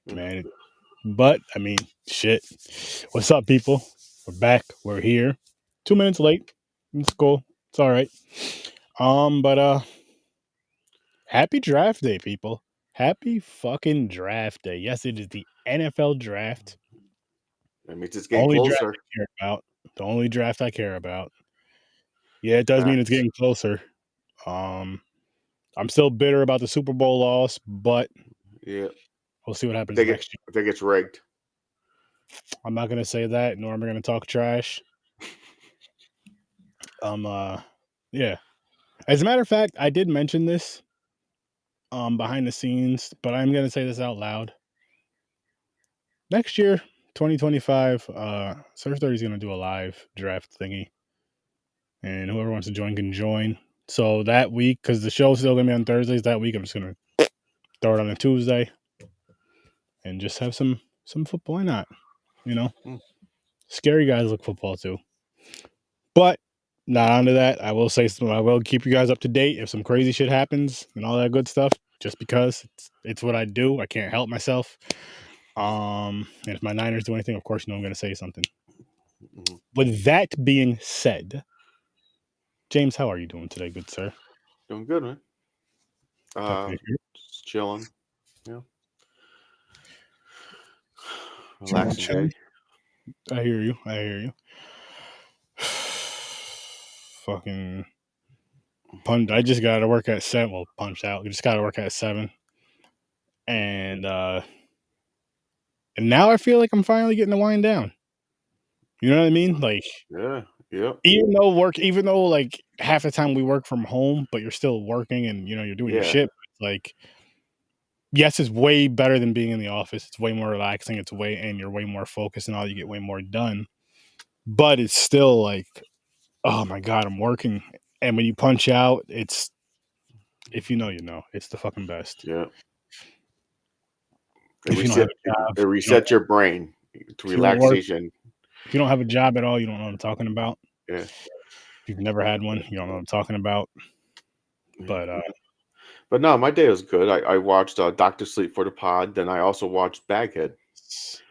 man. But I mean, shit. What's up, people? We're back. We're here. 2 minutes late. It's cool. It's all right. But happy draft day, people. Happy fucking draft day. Yes, it is the NFL draft. That means it's getting Only draft closer. I care about. The only draft I care about. Yeah, it does mean it's Facts. getting closer. Um, I'm still bitter about the Super Bowl loss, but Yeah. we'll see what I happens think next year. I think it's rigged. I'm not gonna say that, nor am I gonna talk trash. Um, uh, yeah. As a matter of fact, I did mention this behind the scenes, but I'm gonna say this out loud. Next year, 2025, Surf 30 is gonna do a live draft thingy, and whoever wants to join can join. So that week, because the show's still gonna be on Thursdays, that week I'm just gonna throw it on a Tuesday and just have some football. Why not? You know, Hmm. scary guys look football too. But not onto that. I will say I will keep you guys up to date if some crazy shit happens and all that good stuff. Just because it's what I do. I can't help myself. And if my Niners do anything, of course, you know I'm going to say something. Mhm. With that being said, James, how are you doing today, good sir? Doing good, man. Happy to hear. Just chilling. Yeah. Chilling, Relaxing chilling. day. I hear you. I hear you. Fucking punch. I just got to work at 7. Well, punched out. I just got to work at 7. And now I feel like I'm finally getting to wind down. You know what I mean? Like, Yeah. Yep. even though like half the time we work from home, but you're still working and you're doing your Yeah. shit. Like, yes, it's way better than being in the office. It's way more relaxing. And you're way more focused and all. You get way more done. But it's still like, oh my god, I'm working. And when you punch out, it's if you know, you know, it's the fucking best. Yeah. It If you don't have reset. a job, It you don't. resets your brain to If you don't work, relaxation. if you don't have a job at all, you don't know what I'm talking about. Yeah. If you've never had one, you don't know what I'm talking about. Yeah. But But no, my day was good. I watched Doctor Sleep for the pod. Then I also watched Baghead.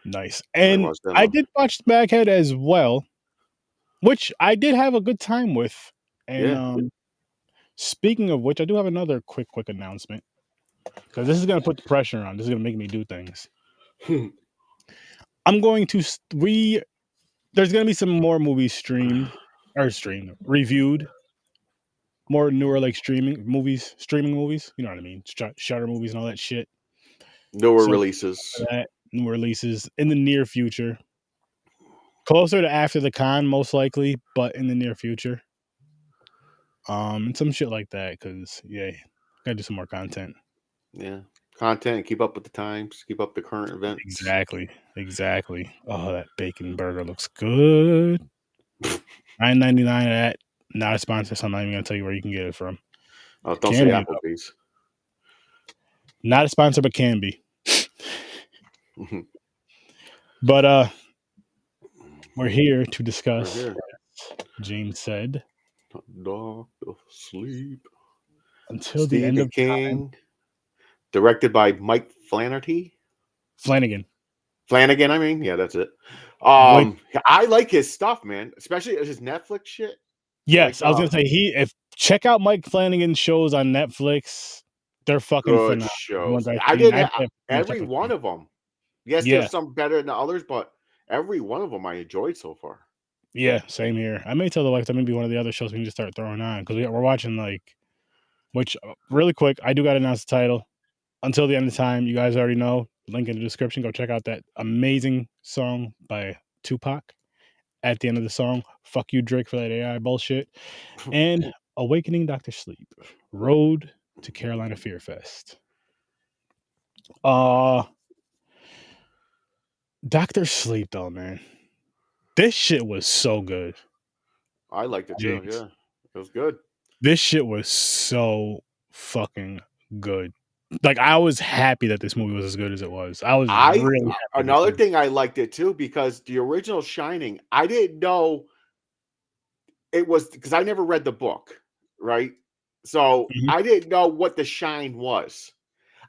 nice. I And watched them. I did watch the Baghead as well, which I did have a good time with. And Yeah. speaking of which, I do have another quick announcement because this is going to put the pressure on. This is going to make me do things. I'm going to there's going to be some more movies reviewed, more newer like streaming movies. You know what I mean? Shutter movies and all that shit. Newer So releases. that new releases in the near future, closer to after the con, most likely, but in the near future. And some shit like that because yeah, gotta do some more content. Yeah. Content. Keep up with the times. Keep up the current events. Exactly. Oh, that bacon burger looks good. $9.99 at that. Not a sponsor, so I'm not even gonna tell you where you can get it from. Oh, don't say Can be though. Applebee's. Not a sponsor, but can be. But we're here to We're discuss. here. James said, Doctor Sleep. until the end Stephen of time. King. Directed by Mike Flaherty. Flanagan. Flanagan, I mean. Yeah, that's it. Wait, I like his stuff, man. Especially his Netflix shit. Like yes, I was gonna say if check out Mike Flanagan's shows on Netflix. They're fucking good phenomenal. The shows. ones I've I seen, didn't I have actually have to finish every up a one few. of them. Yes, Yeah, there's some better than others, but every one of them I enjoyed so far. yeah, same here. I may tell the wife that maybe one of the other shows we can just start throwing on because we're watching like, which really quick, I do got to announce the title. Until the end of time, you guys already know. Link in the description. Go check out that amazing song by Tupac. At the end of the song, fuck you, Drake, for that AI bullshit. And Awakening Dr. Sleep. Road to Carolina Fear Fest. Uh Dr. Sleep though, man. This shit was so good. I liked it too. James. Yeah, it was good. This shit was so fucking good. Like I was happy that this movie was as good as it was. I was I really happy with this another movie. thing I liked it too because the original Shining, I didn't know it was because I never read the book, right? So Mhm. I didn't know what the shine was.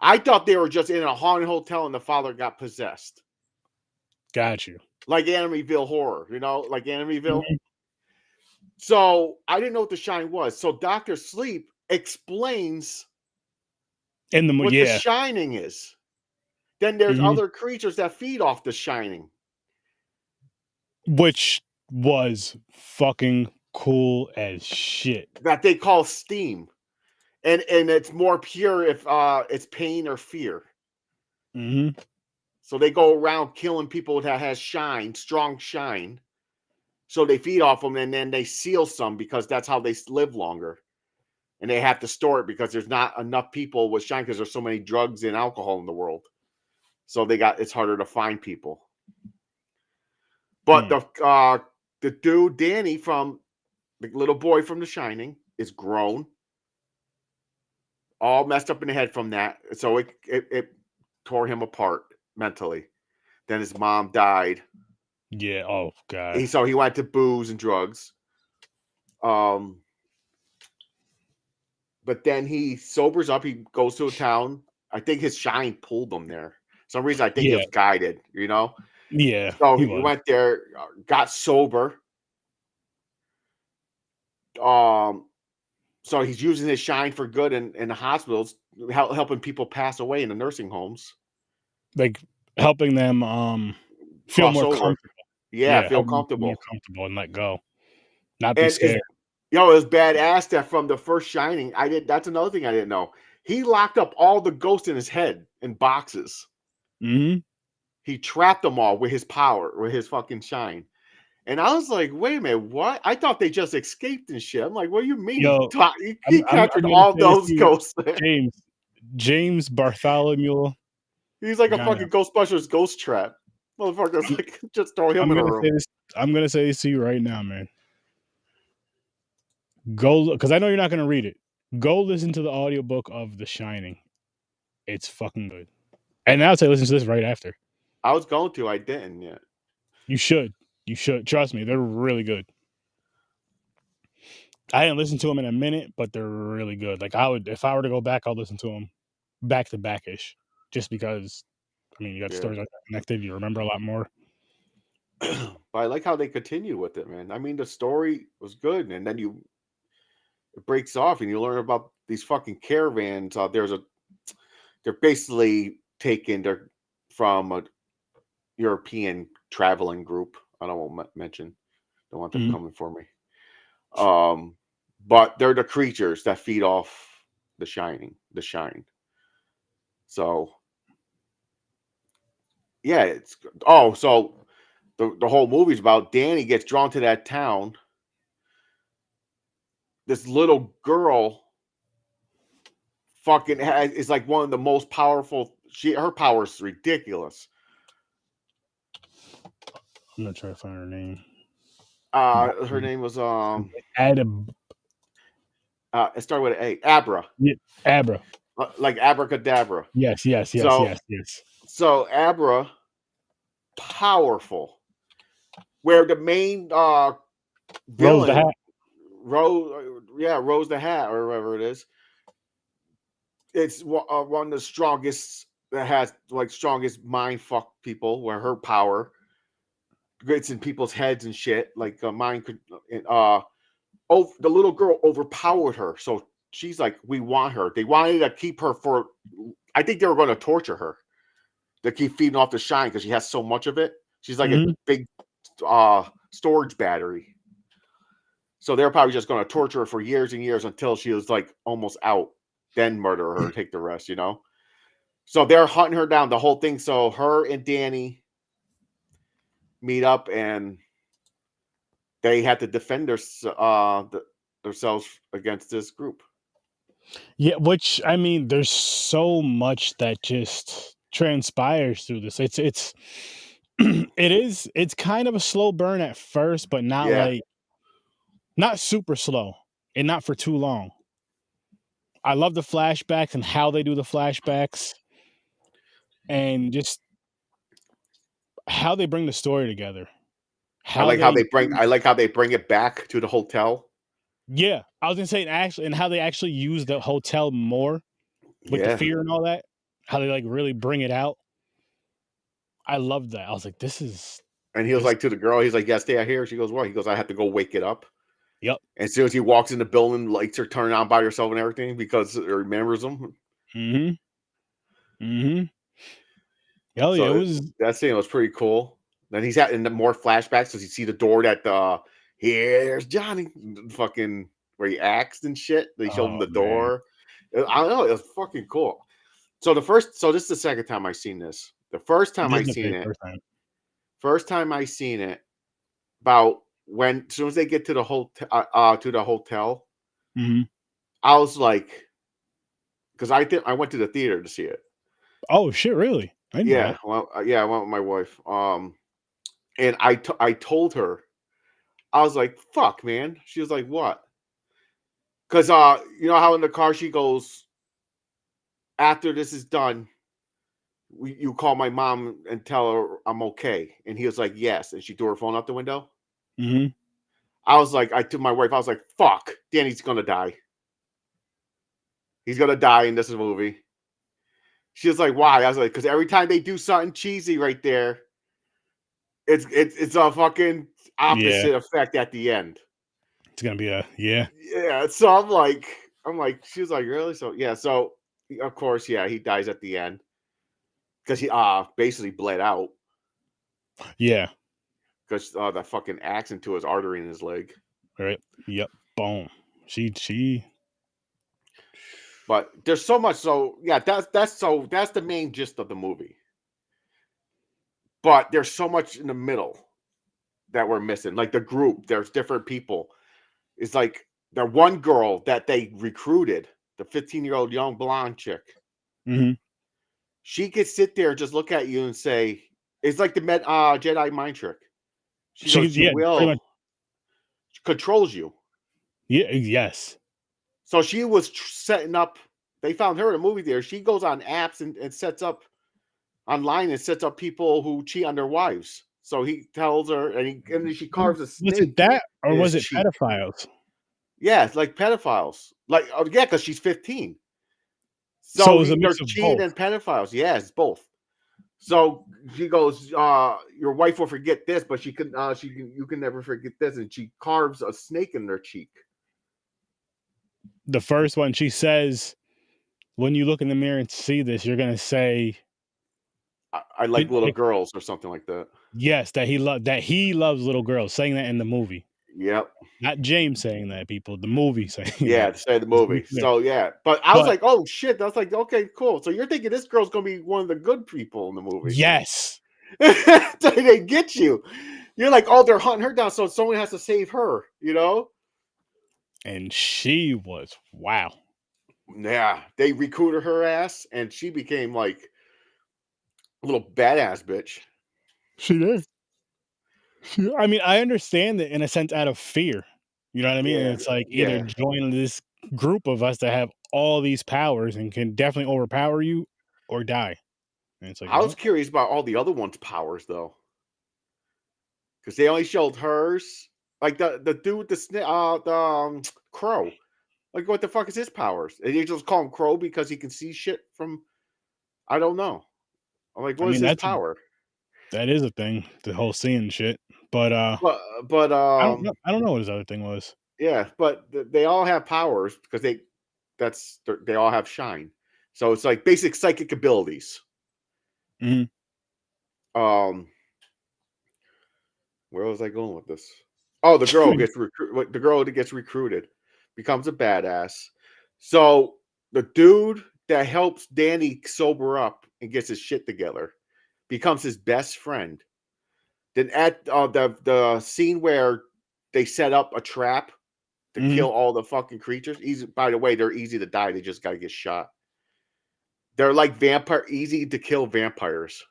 I thought they were just in a haunted hotel and the father got possessed. Got you. Like Amityville horror, like Amityville. Mhm. So I didn't know what the shine was. So Dr. Sleep explains In the what the yeah. shining is. Then there's Mhm. other creatures that feed off the shining Which was fucking cool as shit. that they call steam. And it's more pure if it's pain or fear. Mhm. So they go around killing people that has shine, strong shine. So they feed off them and then they seal some because that's how they live longer. And they have to store it because there's not enough people with shine because there's so many drugs and alcohol in the world. So it's harder to find people. But Mm. the dude Danny from the little boy from The Shining is grown, all messed up in the head from that. So it tore him apart mentally. Then his mom died. Yeah. Oh god. He went to booze and drugs. Um, but then he sobers up. He goes to a town. I think his shine pulled him there. For some reason I think he Yeah. was guided. Yeah. So He he was. went there, got sober. Um, so he's using his shine for good in the hospitals, helping people pass away in the nursing homes. Like helping them feel Cross more over. comfortable. Yeah, Yeah, feel helping them feel more comfortable. comfortable and let go. Not be And scared. it was badass that from the first Shining, that's another thing I didn't know. He locked up all the ghosts in his head in boxes. Mhm. He trapped them all with his power, with his fucking shine. And I was like, wait a minute, what? I thought they just escaped and shit. I'm like, what do you mean? Yo, He I'm captured gonna all say this those to you, ghosts. James Bartholomew He's like a Gano. fucking Ghostbusters ghost trap. Motherfuckers I'm like just throw I'm him in a gonna room. say this. I'm gonna say this to you right now, man. Go because I know you're not gonna read it. Go listen to the audiobook of The Shining. It's fucking good. And I would say listen to this right after. I was going to, I didn't yet. You should. You should. Trust me, they're really good. I didn't listen to them in a minute, but they're really good. Like I would, if I were to go back, I'll listen to them back to back ish, just because. I mean, you got Yeah. stories like that connected. You remember a lot more. But I like how they continue with it, man. I mean, the story was good, and then it breaks off, and you learn about these fucking caravans. They're basically they're from a European traveling group. I don't want to mention. Don't want them Mhm. coming for me. Um, but they're the creatures that feed off the shine. So yeah, so the whole movie's about Danny gets drawn to that town. This little girl is like one of the most powerful. Her power is ridiculous. I'm gonna try to find her name. Her name was Adam. it started with an A, Abra, Yeah, Abra. like abracadabra. Yes, yes, yes, So yes, yes. Abra, powerful. Where the main Rose the villain, Hat. Rose the Hat or whatever it is. It's one of the strongest that has like strongest mind fuck people. Where her power gets in people's heads and shit. Like mind could. The little girl overpowered her, so she's like, we want her. They wanted to keep her for. I think they were going to torture her to keep feeding off the shine because she has so much of it. She's like a Mhm. big storage battery. So they're probably just going to torture her for years and years until she was like almost out, then murder her, take the rest. So they're hunting her down the whole thing. So her and Danny meet up and they have to defend themselves against this group. Yeah, which I mean, there's so much that just transpires through this. It's it's kind of a slow burn at first, but Yeah, not super slow and not for too long. I love the flashbacks and how they do the flashbacks and just how they bring the story together. How they I like how they bring it back to the hotel. yeah, I was gonna say and how they actually use the hotel more with the Yeah, fear and all that. how they like really bring it out. I loved that. I was like, this is And he was this. like to the girl, he's like, "Yeah, stay out here." She goes, "What?" He goes, "I have to go wake it up." Yep. And as soon as he walks in the building, lights are turning on by herself and everything because it remembers him. Mm-hmm. Mm-hmm. Hell yeah, it So was. that scene was pretty cool. Then he's having more flashbacks because you see the door that here's Johnny fucking where he acts and shit. They showed him Oh the man, door. I don't know, it was fucking cool. So this is the second time I seen this. The this is okay. First time. first time I seen it, about when as soon as they get to the hotel, Mm-hmm. I was like, because I went to the theater to see it. Oh shit, really? I didn't know Yeah, that. well, yeah, I went with my wife. And I told her, I was like, "Fuck, man." She was like, "What?" Because you know how in the car she goes, "After this is done, you call my mom and tell her I'm okay." And he was like, "Yes." And she threw her phone out the window. Mm-hmm. I was like, I told my wife, I was like, "Fuck, Danny's gonna die. He's gonna die in this movie." She was like, "Why?" I was like, "Because every time they do something cheesy right there, it's a fucking Yeah, opposite effect at the end." it's gonna be a yeah, Yeah, so I'm like, she was like, "Really?" So yeah, so of course, yeah, he dies at the end because he basically bled out yeah. because the fucking axe into his artery in his leg. Right. Yep. Boom. She. But there's so much. So yeah, that's the main gist of the movie. But there's so much in the middle that we're missing. Like the group, there's different people. It's like the one girl that they recruited, the 15-year-old young blonde chick. Mm-hmm. She could sit there, just look at you and say, it's like the Jedi mind trick. She She goes, "You yeah, pretty much. will." She controls you. Yeah. Yes. So she was setting up. They found her in a movie theater. She goes on apps and sets up online and sets up people who cheat on their wives. So he tells her, and then she carves a Was it snake that or in his was it cheek. pedophiles? Yeah, it's like pedophiles. Like, oh, yeah, because she's 15. So it So was a they're mix of cheating both. and pedophiles. Yeah, it's both. So she goes, your wife will forget this, but you can never forget this. And she carves a snake in their cheek. The first one, she says, when you look in the mirror and see this, you're gonna say, I like little girls or something like that. yes, that he loves little girls, saying that in the movie. Yep. Not James saying that, people. The movie saying Yeah, that. to say the Just to be movie. clear. So yeah, but I was But like, oh shit. I was like, okay, cool. So you're thinking this girl's gonna be one of the good people in the movie. yes, So they get you. You're like, oh, they're hunting her down, so someone has to save her, you know? and she was wow. Yeah. They recruited her ass and she became like a little badass bitch. She did. I mean, I understand it in a sense out of fear. You know what I mean? And Yeah, it's like either yeah. join this group of us that have all these powers and can definitely overpower you or die. And it's like, I was well, curious about all the other ones' powers though. Because they only showed hers. Like the dude with the crow. Like, what the fuck is his powers? And you just call him Crow because he can see shit from. I don't know. I'm like, I what is mean, his power? that is a thing, the whole seeing shit. But But I don't know what his other thing was. yeah, but they all have powers because they all have shine. So it's like basic psychic abilities. Mhm. Um, where was I going with this? Oh, the girl that gets recruited becomes a badass. So the dude that helps Danny sober up and gets his shit together becomes his best friend. Then at the scene where they set up a trap to Mhm. kill all the fucking creatures. Easy, by the way, they're easy to die. They just gotta get shot. They're like easy to kill vampires.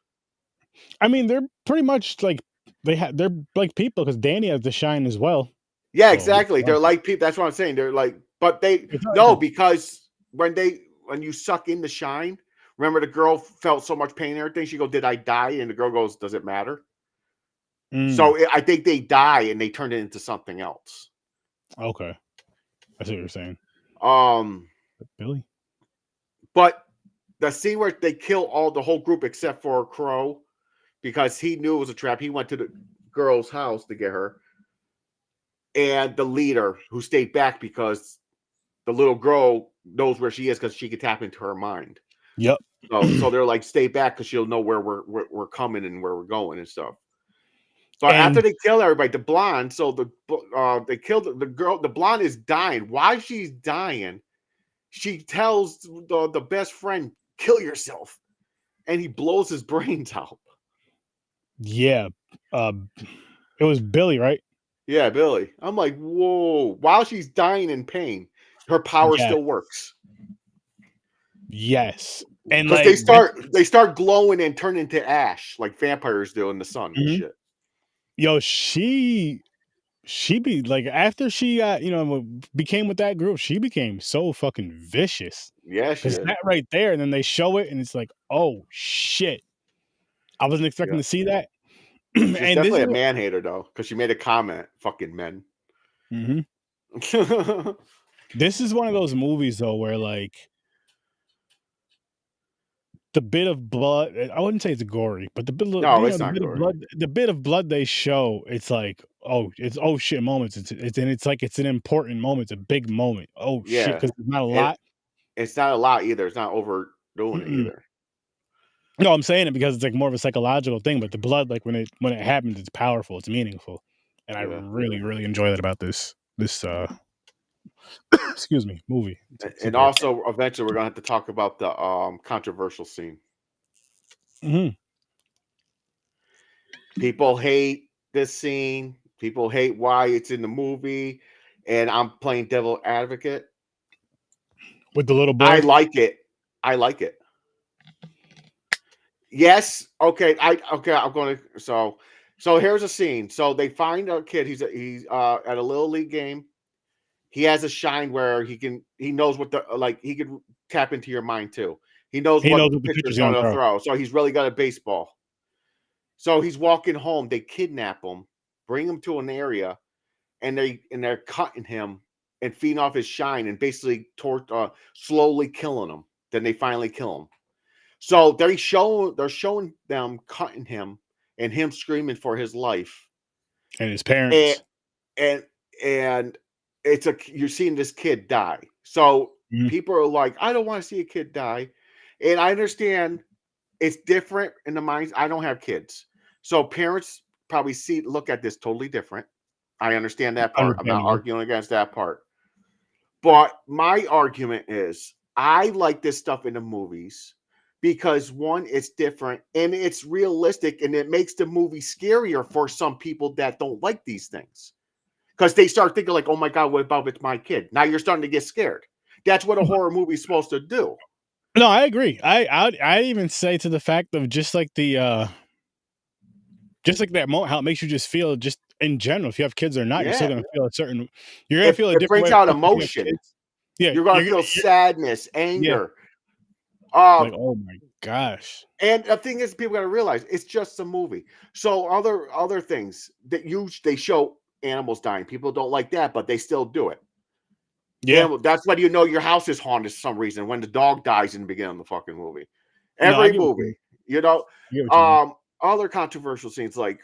I mean, they're pretty much like they're like people because Danny has the shine as well. Yeah, Well, exactly. They're like people. That's what I'm saying. They're like, but they it's not like no, because when you suck in the shine, remember the girl felt so much pain and everything. She go, "Did I die?" And the girl goes, "Does it matter?" mm, So I think they die and they turn it into something else. okay. I see what you're saying. Um, Billy. but the scene where they kill all the whole group except for Crow because he knew it was a trap. He went to the girl's house to get her, and the leader who stayed back because the little girl knows where she is because she could tap into her mind. Yep. So they're like, stay back because she'll know where we're coming and where we're going and stuff. But after And they kill everybody, the blonde, so they killed the girl. The blonde is dying. While she's dying, she tells the best friend, "Kill yourself," and he blows his brains out. yeah, uh, it was Billy, right? Yeah, Billy. I'm like, whoa. While she's dying in pain, her power Yeah. still works Yes. And because they like this, start glowing and turn into ash like vampires do in the sun and mhm. shit. Yo, she be like after she got, became with that group, she became so fucking vicious. Yeah, she Cause did. that right there, and then they show it, and it's like, oh shit, I wasn't expecting Yeah. to see that. She's And this definitely is a what, man hater though, because she made a comment, "Fucking men." mhm. This is one of those movies though where like the bit of blood, I wouldn't say it's gory, but the bit of, No, it's not gory. the bit of blood they show, it's like, it's oh shit moments. It's like it's an important moment. It's a big moment. Oh shit, Yeah, because there's not a it lot. it's not a lot either. It's not overdoing it Mm-mm. either. No, I'm saying it because it's like more of a psychological thing, but the blood, like when it happens, it's powerful, it's meaningful. And I Yeah, really, really enjoy that about this excuse me, movie. It's a and great. also eventually we're gonna have to talk about the controversial scene. Mhm. People hate this scene. People hate why it's in the movie, and I'm playing devil advocate. With the little I boy. like it. I like it. Yes. Okay. Okay. I'm going to. So here's a scene. So they find a kid. He's at a little league game. He has a shine where he knows what the like he can tap into your mind too. He knows He knows what what the pitcher's pitcher's gonna going to throw. throw. So he's really got a baseball. So he's walking home. They kidnap him, bring him to an area, and they're cutting him and feeding off his shine and basically slowly killing him. Then they finally kill him. So they're showing them cutting him and him screaming for his life. And his And parents. and and you're seeing this kid die. So Mhm. people are like, I don't want to see a kid die. And I understand it's different in the minds. I don't have kids. So parents probably look at this totally different. I understand that part. I'm not Understandable. arguing against that part. But my argument is I like this stuff in the movies because one, it's different and it's realistic and it makes the movie scarier for some people that don't like these things. Because they start thinking, like, oh my God, what about it's my kid? Now you're starting to get scared. That's what a horror movie's supposed to do. No, I agree. I'd even say to the fact of just like that moment, how it makes you just feel just in general, if you have kids or not, you're still Yeah. gonna feel you're gonna It, feel a it different brings way out if you have emotion. kids. Yeah, You're going to feel you're sadness, yeah, anger. like, Um, oh my gosh. And the thing is, people got to realize it's just a movie. So other things that they show animals dying. People don't like that, but they still do it. Yeah. Animal. That's why you know your house is haunted for some reason when the dog dies in the beginning of the fucking movie. No, I Every get what you movie, mean. you know. I get what you mean. Other controversial scenes like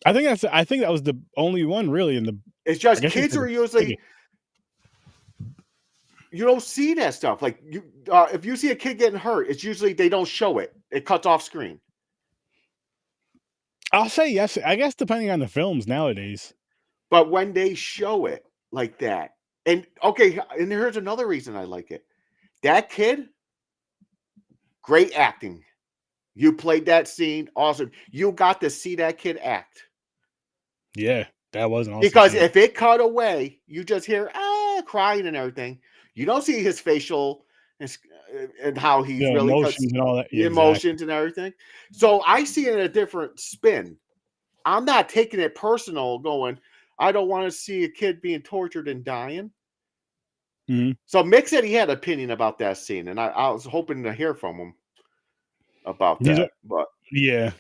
I think that was the only one really in the it's I just guess you could kids say are the usually biggest. you don't see that stuff. Like if you see a kid getting hurt, it's usually they don't show it. It cuts off screen. I'll say yes, I guess depending on the films nowadays. But when they show it like that, and okay, and here's another reason I like it. That kid, great acting. You played that scene, awesome. You got to see that kid act. Yeah, that was an awesome Because scene. if it cut away, you just hear crying and everything. You don't see his facial and how he's really cuts Emotions and all that. Yeah, exactly. emotions and everything. So I see it in a different spin. I'm not taking it personal, going, I don't want to see a kid being tortured and dying. Mhm. So Mick said he had an opinion about that scene, and I was hoping to hear from him about He's a that. But yeah.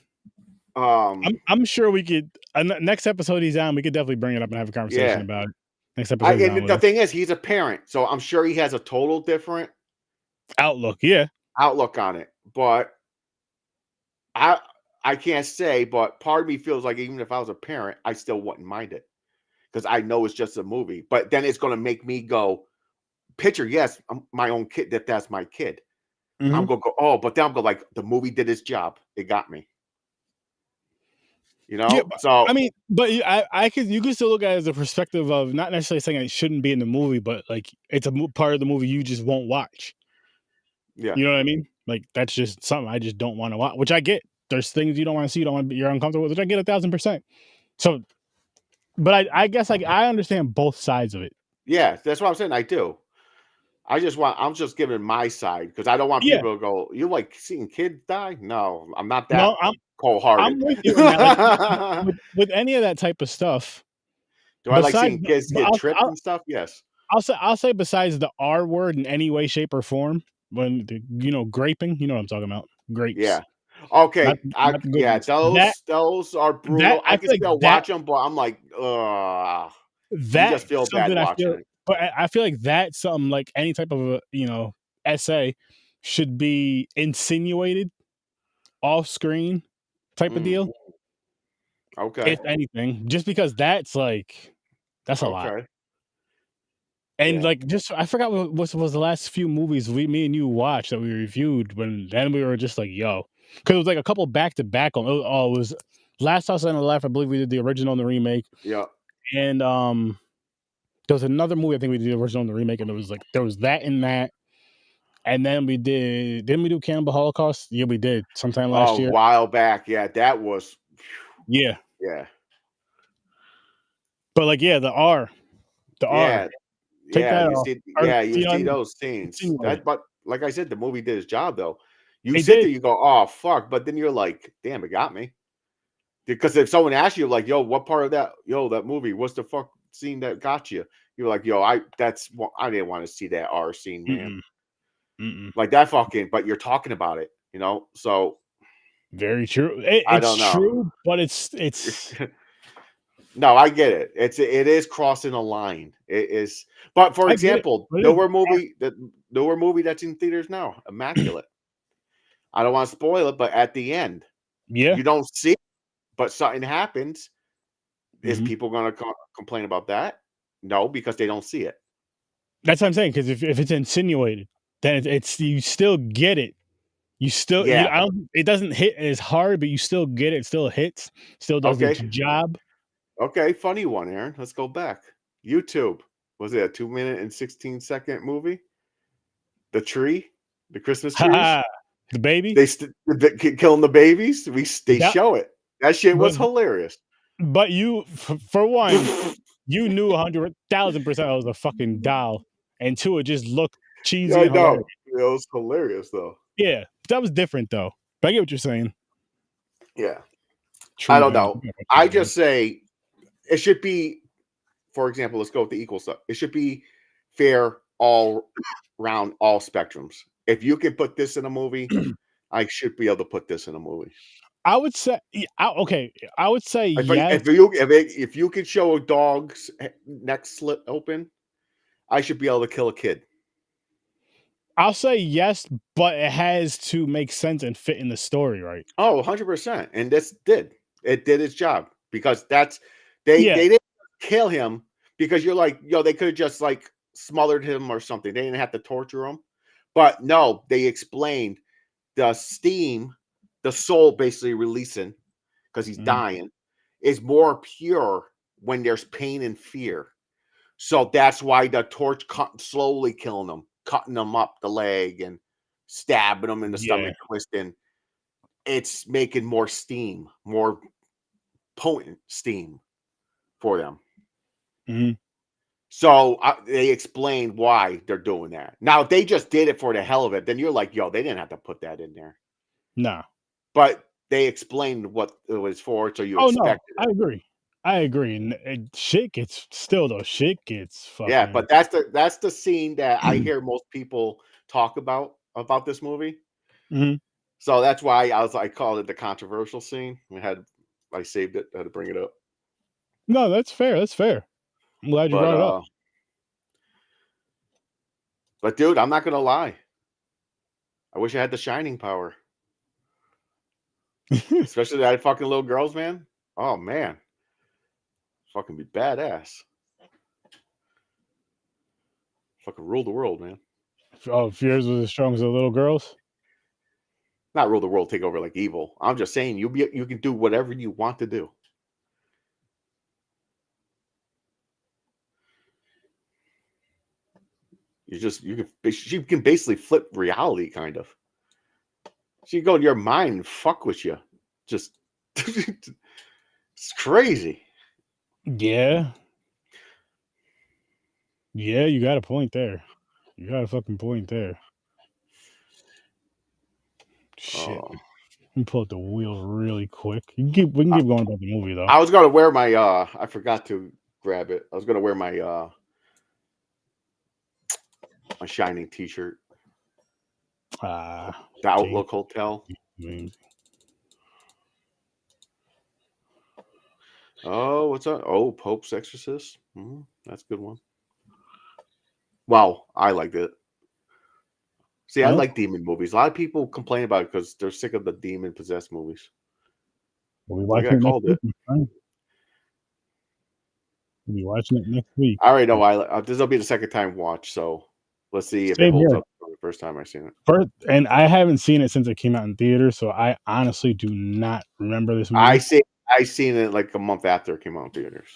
um, I'm sure we could next episode he's on, we could definitely bring it up and have a conversation yeah. about it. Next episode he's on And with the us. thing is, he's a parent, so I'm sure he has a total different. Outlook, yeah. outlook on it. But I I can't say, but part of me feels like even if I was a parent, I still wouldn't mind it because I know it's just a movie. But then it's gonna make me go, picture, yes, my own kid. That's my kid. I'm Mhm. gonna go, oh, but then I'm gonna like the movie did its job. It got me. You Yeah, know, but so I mean, but I could you could still look at it as a perspective of not necessarily saying it shouldn't be in the movie, but like it's a part of the movie you just won't watch. yeah, You know what I mean? Like that's just something I just don't want to watch, which I get. There's things you don't want to see, you don't want, you're uncomfortable with, which I get 1,000%. So, but I guess like I understand both sides of it. yeah, that's what I'm saying. I do. I'm just giving my side because I don't want Yeah, people to go, you like seeing kids die? No, I'm not that no, cold I'm hearted. with you in that. Like with any of that type of stuff, Do I like besides, seeing kids but get tripped and stuff? Yes. I'll say besides the R word in any way, shape, or form, when the, graping, you know what I'm talking about, grapes, Yeah. Okay. not the good Yeah, ones. That those are that brutal. I I can feel like still watch them, but I'm like, ugh. You that just feel bad something I watching feel, it. but I feel like that's something like any type of a, essay should be insinuated off screen type of Mm, deal, okay. if anything, just because that's like that's a lot. Okay. And Yeah. like just I forgot what was the last few movies me and you watched that we reviewed when then we were just like, yo. Because it was like a couple back to back on it was Last House on the Left, I believe we did the original and the remake. Yeah. And there was another movie I think we did the original and the remake, and it was like there was that and that. And then didn't we do Cannibal Holocaust? Yeah, we did sometime last Oh, year. while back. Yeah, that was Yeah. yeah. But like yeah, the R. Yeah. Take Yeah, that off. Or you you know what I see mean? those scenes. Insinuate it. But like I said, the movie did its job though. You It sit there, did. you go, "Oh, fuck," but then you're like, "Damn, it got me." Because if someone asks you like, "Yo, what part of that movie, what's the fuck scene that got you?" You're like, "Yo, I didn't want to see that R scene, man." Mm-mm. Mm-mm. Like that fucking, but you're talking about it, you know? So, Very true. I It's don't know. true, but it's No, I get it. It is crossing a line. It is, but for I get it, example, but it is art. The newer movie that's in theaters now, Immaculate. I don't want to spoil it, but at the end, Yeah. you don't see it, but something happens. Is Mhm. people gonna complain about that? No, because they don't see it. That's what I'm saying. Because if it's insinuated, then it's you still get it. You still Yeah. I don't it doesn't hit as hard, but you still get it. It still hits, still does its Okay. job. Okay. Funny one, Aaron. Let's go back. YouTube. Was it a 2 minute and 16-second movie? The tree, the Christmas trees. Ha The baby? Killing the babies. They Yeah, show it. That shit but was hilarious. you for one, you knew 100,000% I was a fucking doll, and two, it just looked Yeah, cheesy I and hilarious. know. It was hilarious though. Yeah, that was different though. But I get what you're saying. Yeah. I Tree don't baby. know. I just say it should be, for example, let's go with the equal stuff. It should be fair all round, all spectrums. If you can put this in a movie, I should be able to put this in a movie. I would say, okay. I would say yes. If you can show a dog's neck slit open, I should be able to kill a kid. I'll say yes, but it has to make sense and fit in the story, right? Oh, 100%. And this did. It did its job because Yeah. they didn't kill him because you're like, yo, they could have just like smothered him or something. They didn't have to torture him. But no, they explained the steam, the soul basically releasing because he's Mhm. dying, is more pure when there's pain and fear. So that's why the torch slowly killing them, cutting them up the leg and stabbing them in the Yeah. stomach, twisting. It's making more steam, more potent steam for them. Mhm. So they explained why they're doing that. Now, if they just did it for the hell of it, then you're like, yo, they didn't have to put that in there. Nah. But they explained what it was for, so you Oh no, expected I it. agree. I agree. And shit gets still though. Shit gets Yeah, fucking. but that's the scene that I hear most people talk about this movie. Mhm. So that's why I called it the controversial scene. I saved it, I had to bring it up. No, that's fair. That's fair. I'm glad you But brought it up. dude, I'm not gonna lie. I wish I had the shining power. Especially that fucking little girls, man. Oh man. Fucking be badass. Fucking rule the world, man. Oh, if yours was as strong as the little girls? Not rule the world, take over like evil. I'm just saying you can do whatever you want to do. She can basically flip reality, kind of. She can go in your mind and fuck with you. Just it's crazy. Yeah. Yeah, you got a point there. You got a fucking point there. Shit. Oh. Let me pull up the wheel really quick. We can I, keep going about the movie though. I was gonna wear my I forgot to grab it. I was gonna wear my my shining t-shirt. The James. Outlook Hotel. Oh, what's that? Oh, Pope's Exorcist. That's a good one. Wow, I liked it. See, I Oh, like demon movies. A lot of people complain about it because they're sick of the demon possessed movies. we'll be Like watching I it next called week. it. We'll be watching it next week. I already know. This will be the second time watch, so let's see if it Same holds here. up from the first time I seen it. First, and I haven't seen it since it came out in theaters, so I honestly do not remember this movie. I seen it like a month after it came out in theaters.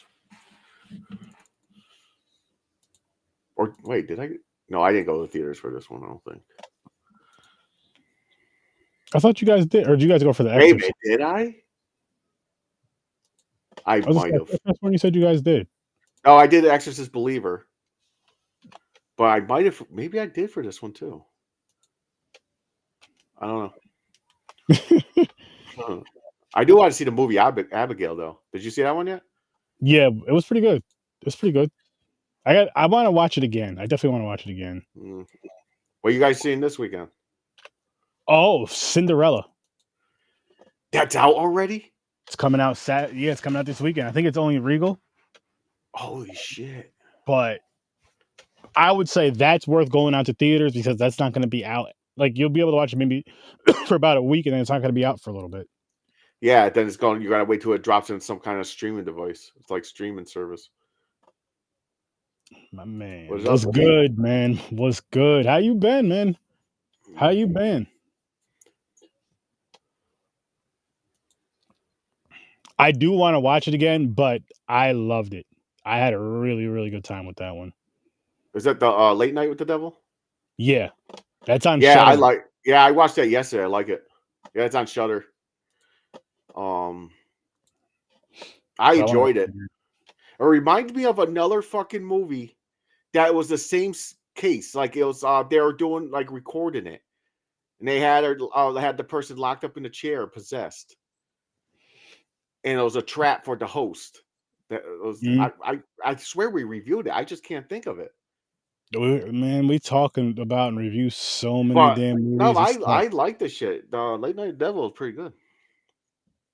Or wait, did I? No, I didn't go to the theaters for this one. I don't think. I thought you guys did, or did you guys go for the Wait a Exorcist? minute, did I? I I was just might like, have. that's when you said you guys did. Oh, I did Exorcist Believer, but I might have. Maybe I did for this one too. I don't know. I do want to see the movie Abigail, though. Did you see that one yet? Yeah, it was pretty good. It was pretty good. I want to watch it again. I definitely want to watch it again. What you guys seeing this weekend? Oh, Cinderella. That's out already? It's coming out Yeah, it's coming out this weekend. I think it's only Regal, Holy shit. but I would say that's worth going out to theaters because that's not going to be out. Like you'll be able to watch it maybe for about a week, and then it's not going to be out for a little bit. Yeah, then it's going. You gotta wait till it drops in some kind of streaming device. It's like streaming service. My man, What is what's up, Pete? good, man? What's good? How you been, man? How you been? I do want to watch it again, but I loved it. I had a really, really good time with that one. Is that the Late Night with the Devil? Yeah, that's on Yeah, Shutter. Yeah, I watched that yesterday. I like it. Yeah, it's on Shutter. I So I want enjoyed to. it. It reminded me of another fucking movie that was the same case. Like it was, they were doing like recording it, and they had the person locked up in a chair, possessed, and it was a trap for the host. That was I swear we reviewed it. I just can't think of it. Man, we talking about and review so many But damn no, movies. It's tough. I like the shit. The Late Night Devil is pretty good.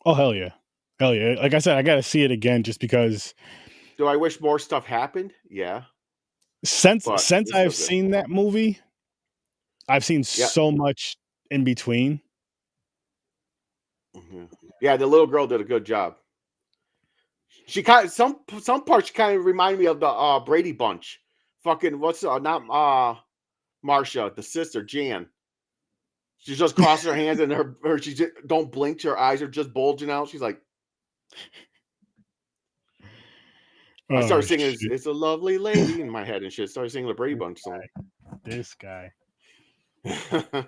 Oh hell yeah, hell yeah! Like I said, I got to see it again just because Do I wish more stuff happened? Yeah, but since it's still I've good. seen that movie, I've seen Yeah. so much in between. Yeah, the little girl did a good job. She kind of some parts kind of remind me of the Brady Bunch. Fucking what's not Marsha, the sister Jan. She just crosses her hands and her she just don't blink. Her eyes are just bulging out. She's like, I Oh started singing shit! "It's a Lovely Lady" in my head and shit. Started singing the Brady Bunch song. This guy. Oh,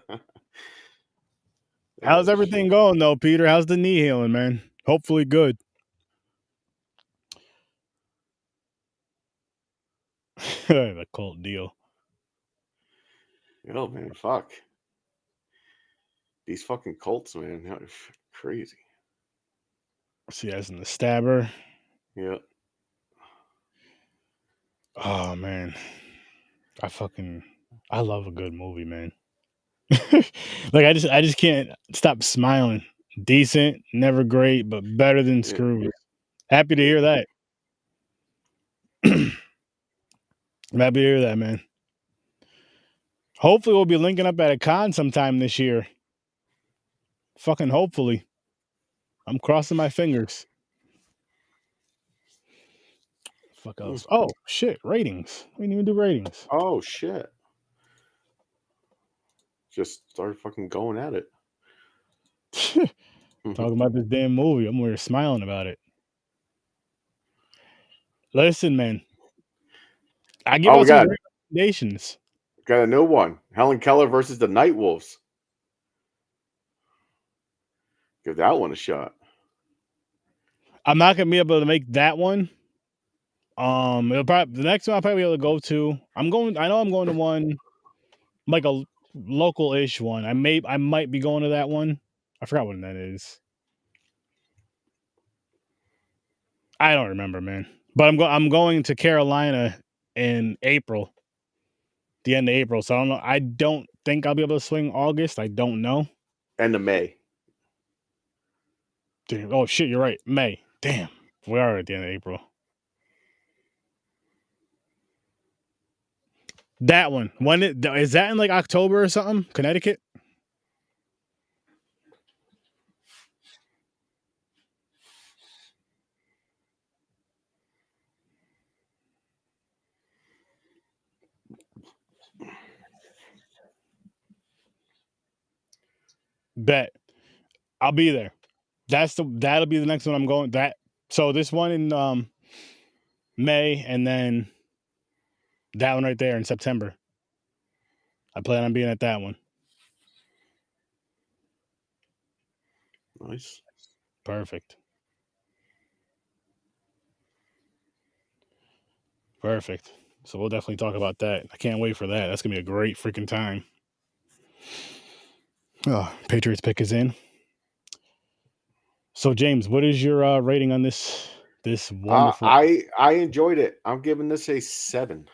How's everything shit. going though, Peter? How's the knee healing, man? Hopefully good. The cult deal. Oh man, fuck these fucking cults, man. They're crazy. See, that's in the stabber. Yeah. Oh man, I love a good movie, man. Like I just can't stop smiling. Decent, never great, but better than Yeah. Scrooge. Happy to Yeah. hear that. I'm happy to hear that, man. Hopefully, we'll be linking up at a con sometime this year. Fucking hopefully. I'm crossing my fingers. Fuck Hmm. else. Oh shit! Ratings. We didn't even do ratings. Oh shit! Just started fucking going at it. Talking about this damn movie. I'm over here smiling about it. Listen, man. I give Oh, we out some got great recommendations. got a new one. Helen Keller versus the Night Wolves. Give that one a shot. I'm not gonna be able to make that one. It'll probably the next one I'll probably be able to go to. I'm going. I know I'm going to one like a local-ish one. I might be going to that one. I forgot what that is. I don't remember, man. But I'm going to Carolina in April, the end of April. So I don't know. I don't think I'll be able to swing August. I don't know. End of May. Damn. Oh shit, you're right. May. Damn. We are at the end of April. That one. Is that in like October or something? Connecticut? Bet. I'll be there. That'll be the next one I'm going. So this one in May, and then that one right there in September. I plan on being at that one. Nice. Perfect. Perfect. So we'll definitely talk about that. I can't wait for that. That's gonna be a great freaking time. Oh, Patriots pick is in. So James, what is your rating on this wonderful I enjoyed it. I'm giving this a 7.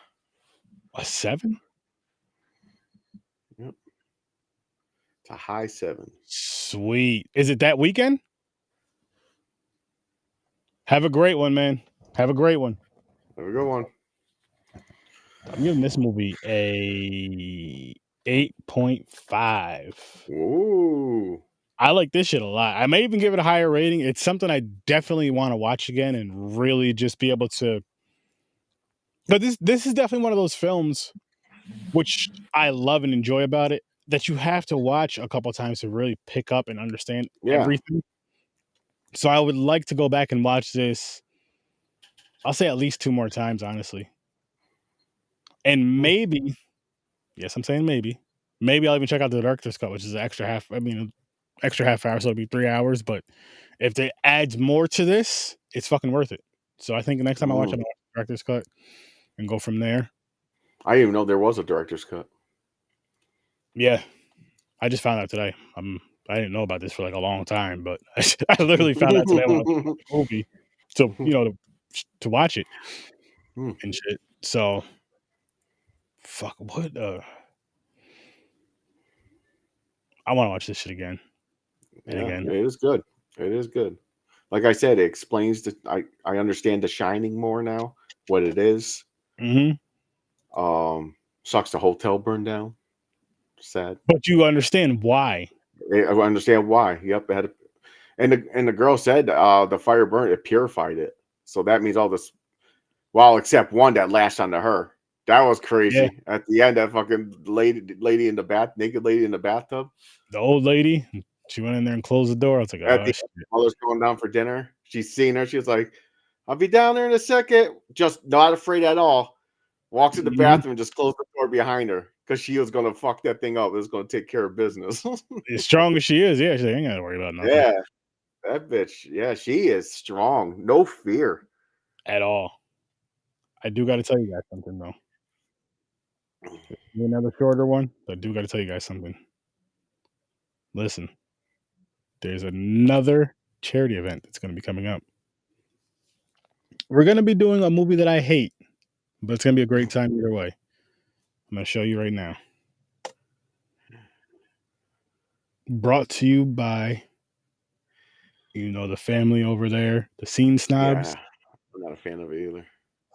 a 7? Yep. It's a high 7. Sweet. Is it that weekend? Have a great one, man. Have a great one. There we go one. I'm giving this movie a 8.5. Ooh. I like this shit a lot. I may even give it a higher rating. It's something I definitely want to watch again and really just be able to. But this is definitely one of those films which I love and enjoy about it that you have to watch a couple times to really pick up and understand Yeah. everything. So I would like to go back and watch this. I'll say at least 2 more times, honestly. And Hmm. maybe, yes, I'm saying maybe. Maybe I'll even check out the director's cut, which is an extra half. I mean, extra half hour, so it'll be 3 hours. But if they add more to this, it's fucking worth it. So I think the next time I watch it, Mm. I'll watch the director's cut and go from there. I didn't even know there was a director's cut. Yeah, I just found out today. I didn't know about this for like a long time, but I literally found out today when I was watching the movie. So to watch it Hmm. and shit. So fuck what I want to watch this shit again and Yeah, again. it is good. It is good. Like I said, it explains the I understand The Shining more now, what it is. Hmm. Sucks the hotel burned down. Sad. But you understand why? I understand why. Yep, it had and the girl said the fire burned it purified it. So that means all this well, except one that lashed onto her. That was Yeah, crazy. At the end, that fucking lady in the naked lady in the bathtub. the old lady. She went in there and closed the door. I was like, At oh the shit. end, while they're going down for dinner, she's seen her. She's like, "I'll be down there in a second." Just not afraid at all. Walks in the Hmm. bathroom and just closed the door behind her because she was gonna fuck that thing up. It was gonna take care of business. As strong as she is, yeah, she ain't gotta worry about nothing Yeah, that bitch. Yeah, she is strong. No fear. at all. I do got to tell you guys something though. Another shorter one. I do got to tell you guys something. Listen, there's another charity event that's going to be coming up. We're going to be doing a movie that I hate, but it's going to be a great time either way. I'm going to show you right now. Brought to you by, the family over there, the Scene Snobs. Yeah, I'm not a fan of it either.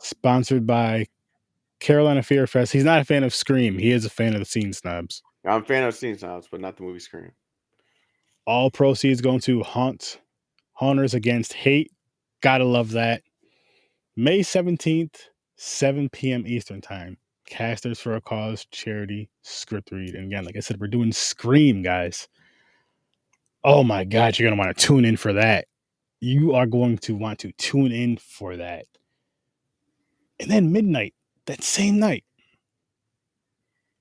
Sponsored by Carolina Fear Fest. He's not a fan of Scream. He is a fan of the Scene Snobs. I'm a fan of Scene Sounds, but not the movie Scream. All proceeds going to Haunters Against Hate. Gotta love that. May 17th, 7 p.m. Eastern Time. Casters for a Cause charity script read. And again, like I said, we're doing Scream, guys. Oh my God, you're going to want to tune in for that. You are going to want to tune in for that. And then midnight, that same night,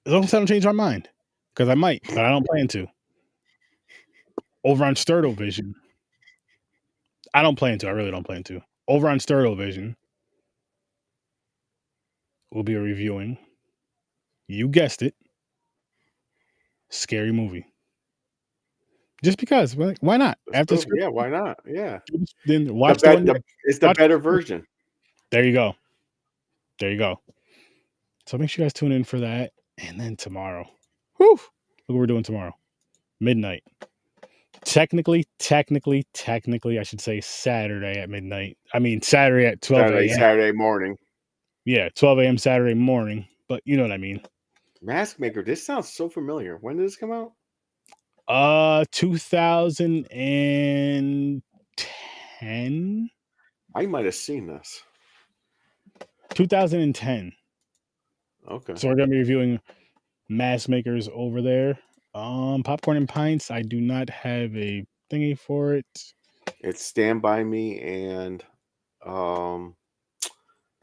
as long as I don't change our mind, because I might, but I don't plan to. Over on Sturdo Vision, I don't plan to. I really don't plan to. Over on Sturdo Vision, we'll be reviewing, you guessed it, Scary Movie. Just because, why not? After script, Yeah, why not? Yeah, then watch the one. it's the Watch. better version. There you go. There you go. So make sure you guys tune in for that. And then tomorrow, whew, look what we're doing tomorrow, midnight. Technically, I should say Saturday at midnight. I mean Saturday at 12 a.m. Saturday morning. Yeah, 12 a.m. Saturday morning. But you know what I mean. Mask Maker. This sounds so familiar. When did this come out? 2010. I might have seen this. 2010. Okay. So we're gonna be reviewing Mask Makers over there. Popcorn and Pints. I do not have a thingy for it. It's Stand By Me and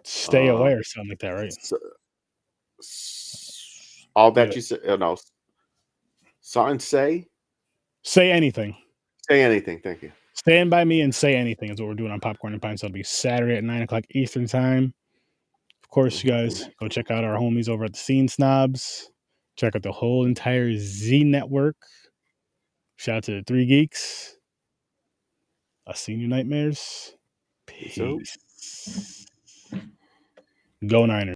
Stay Away or something like that, right? All That Yeah. You Say. No. Something Say Anything. Say Anything. Thank you. Stand By Me and Say Anything is what we're doing on Popcorn and Pints. That'll be Saturday at 9 o'clock Eastern Time. Of course, you guys go check out our homies over at the Scene Snobs. Check out the whole entire Z Network. Shout out to the Three Geeks. I've seen your nightmares. Peace. Go Niners.